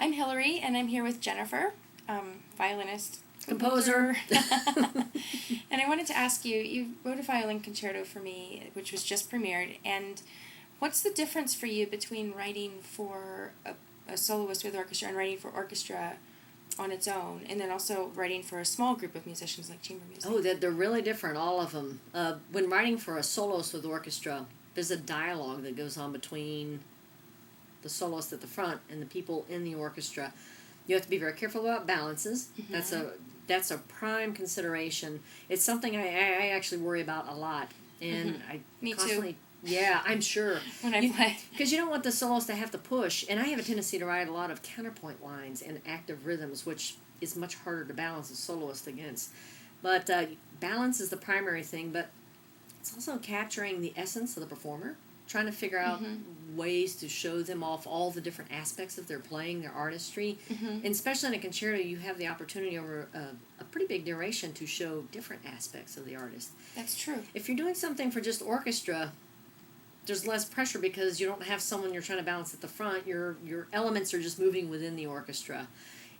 I'm Hillary, and I'm here with Jennifer, violinist, composer. And I wanted to ask you, you wrote a violin concerto for me, which was just premiered, and what's the difference for you between writing for a soloist with orchestra and writing for orchestra on its own, and then also writing for a small group of musicians like chamber music? Oh, they're really different, all of them. When writing for a soloist with orchestra, there's a dialogue that goes on between the soloist at the front and the people in the orchestra. You have to be very careful about balances. Mm-hmm. That's a prime consideration. It's something I actually worry about a lot, and mm-hmm. I Me constantly. Too. Yeah, I'm sure. When I play. Because you don't want the soloist to have to push. And I have a tendency to write a lot of counterpoint lines and active rhythms, which is much harder to balance a soloist against. But balance is the primary thing, but it's also capturing the essence of the performer, trying to figure out mm-hmm. ways to show them off all the different aspects of their playing, their artistry. Mm-hmm. And especially in a concerto, you have the opportunity over a pretty big duration to show different aspects of the artist. That's true. If you're doing something for just orchestra, there's less pressure because you don't have someone you're trying to balance at the front. Your elements are just moving within the orchestra.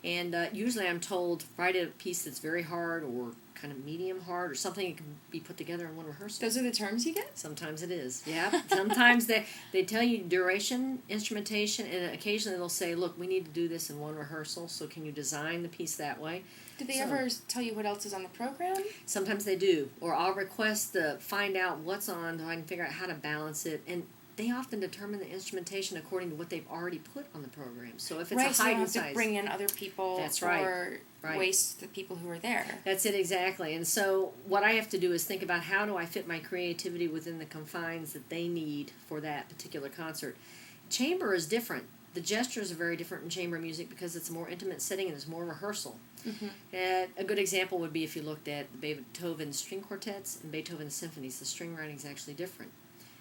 And usually I'm told, write a piece that's very hard or kind of medium hard or something that can be put together in one rehearsal. Those are the terms you get? Sometimes it is, yeah. Sometimes they tell you duration, instrumentation, and occasionally they'll say, look, we need to do this in one rehearsal, so can you design the piece that way? Do they ever tell you what else is on the program? Sometimes they do. Or I'll request to find out what's on so I can figure out how to balance it. And they often determine the instrumentation according to what they've already put on the program. So if it's a Higdon size, to bring in other people. That's right. Or waste the people who are there. That's it, exactly. And so what I have to do is think about how do I fit my creativity within the confines that they need for that particular concert. Chamber is different. The gestures are very different in chamber music because it's a more intimate setting and there's more rehearsal. Mm-hmm. And a good example would be if you looked at Beethoven's string quartets and Beethoven's symphonies. The string writing is actually different.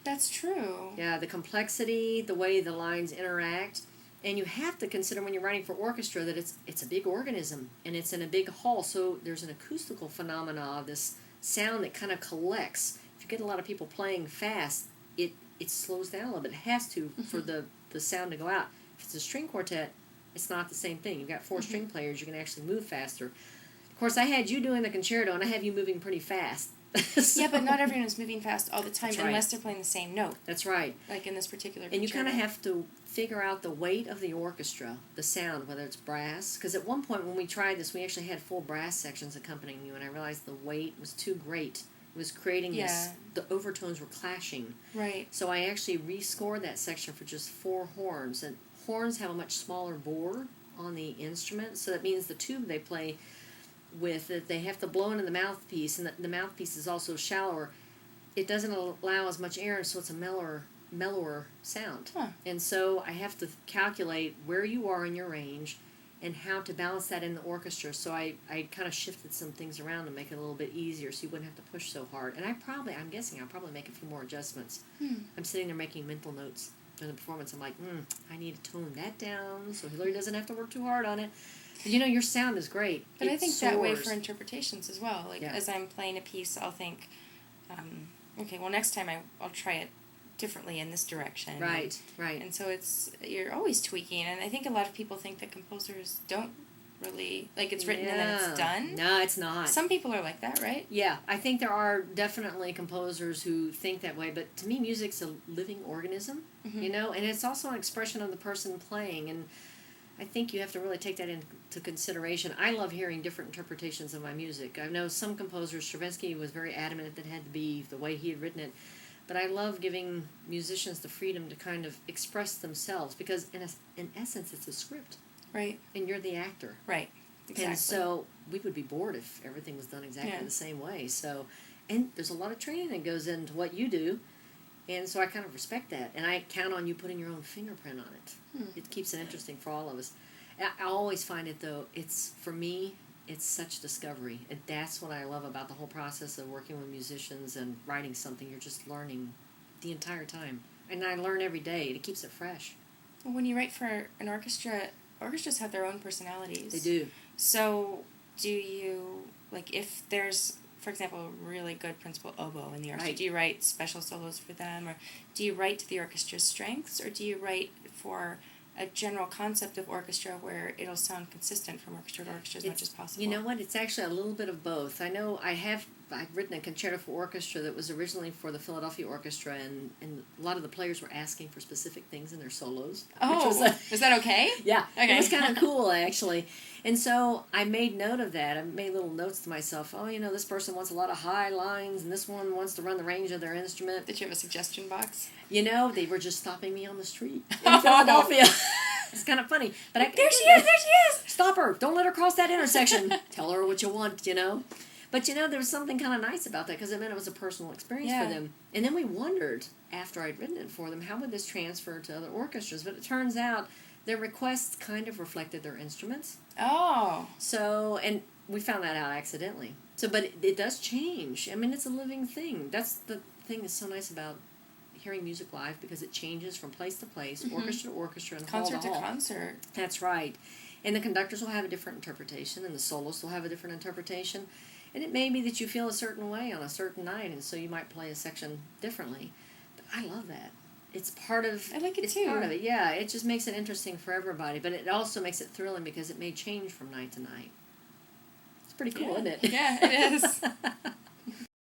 That's true. Yeah, the complexity, the way the lines interact. And you have to consider when you're writing for orchestra that it's a big organism and it's in a big hall, so there's an acoustical phenomena of this sound that kind of collects. If you get a lot of people playing fast, it slows down a little bit. It has to mm-hmm. for the sound to go out. If it's a string quartet, it's not the same thing. You've got four mm-hmm. string players, you can actually move faster. Of course, I had you doing the concerto, and I have you moving pretty fast. So, yeah, but not everyone is moving fast all the time right. unless they're playing the same note. That's right. Like in this particular concerto. And you kind of have to figure out the weight of the orchestra, the sound, whether it's brass. Because at one point when we tried this, we actually had full brass sections accompanying you, and I realized the weight was too great. It was creating this, the overtones were clashing. Right. So I actually rescored that section for just 4 horns. And horns have a much smaller bore on the instrument, so that means the tube they play with, that they have to blow into the mouthpiece, and the mouthpiece is also shallower. It doesn't allow as much air, so it's a mellower sound. Huh. And so I have to calculate where you are in your range and how to balance that in the orchestra. So I kind of shifted some things around to make it a little bit easier so you wouldn't have to push so hard. And I'm guessing I'll probably make a few more adjustments. I'm sitting there making mental notes during the performance. I'm like, I need to tone that down so Hillary doesn't have to work too hard on it. You know, your sound is great. But I think that way for interpretations as well. Like, yeah. As I'm playing a piece, I'll think, okay, well, next time I'll try it differently in this direction. Right. And so you're always tweaking. And I think a lot of people think that composers don't really, like, it's written and then it's done. No, it's not. Some people are like that, right? Yeah, I think there are definitely composers who think that way. But to me, music's a living organism, mm-hmm. you know, and it's also an expression of the person playing. And I think you have to really take that into consideration. I love hearing different interpretations of my music. I know some composers, Stravinsky was very adamant that it had to be the way he had written it. But I love giving musicians the freedom to kind of express themselves because, in essence, it's a script. Right. And you're the actor. Right. Exactly. And so we would be bored if everything was done exactly the same way. So, and there's a lot of training that goes into what you do. And so I kind of respect that. And I count on you putting your own fingerprint on it. It keeps it interesting for all of us. I always find it, though, for me, it's such discovery. And that's what I love about the whole process of working with musicians and writing something. You're just learning the entire time. And I learn every day. And it keeps it fresh. Well, when you write for an orchestra, orchestras have their own personalities. They do. So do you, like, if there's, for example, a really good principal oboe in the orchestra, do you write special solos for them? Or do you write to the orchestra's strengths? Or do you write for a general concept of orchestra where it'll sound consistent from orchestra to orchestra as much as possible? You know what? It's actually a little bit of both. I know I've written a concerto for orchestra that was originally for the Philadelphia Orchestra, and a lot of the players were asking for specific things in their solos. Oh, is that okay? Yeah, okay. It was kind of cool, actually. And so I made note of that. I made little notes to myself. Oh, this person wants a lot of high lines, and this one wants to run the range of their instrument. Did you have a suggestion box? They were just stopping me on the street in Philadelphia. It's kind of funny. But there she is! Stop her. Don't let her cross that intersection. Tell her what you want, But, there was something kind of nice about that because it meant it was a personal experience for them. And then we wondered, after I'd written it for them, how would this transfer to other orchestras? But it turns out their requests kind of reflected their instruments. Oh. So, and we found that out accidentally. So, but it does change. I mean, it's a living thing. That's the thing that's so nice about hearing music live, because it changes from place to place, orchestra to orchestra, and hall to hall. Concert to concert. That's right. And the conductors will have a different interpretation, and the soloists will have a different interpretation. And it may be that you feel a certain way on a certain night, and so you might play a section differently. But I love that. It's part of... I like it it's too. Part of it, yeah. It just makes it interesting for everybody, but it also makes it thrilling because it may change from night to night. It's pretty cool, isn't it? Yeah, it is.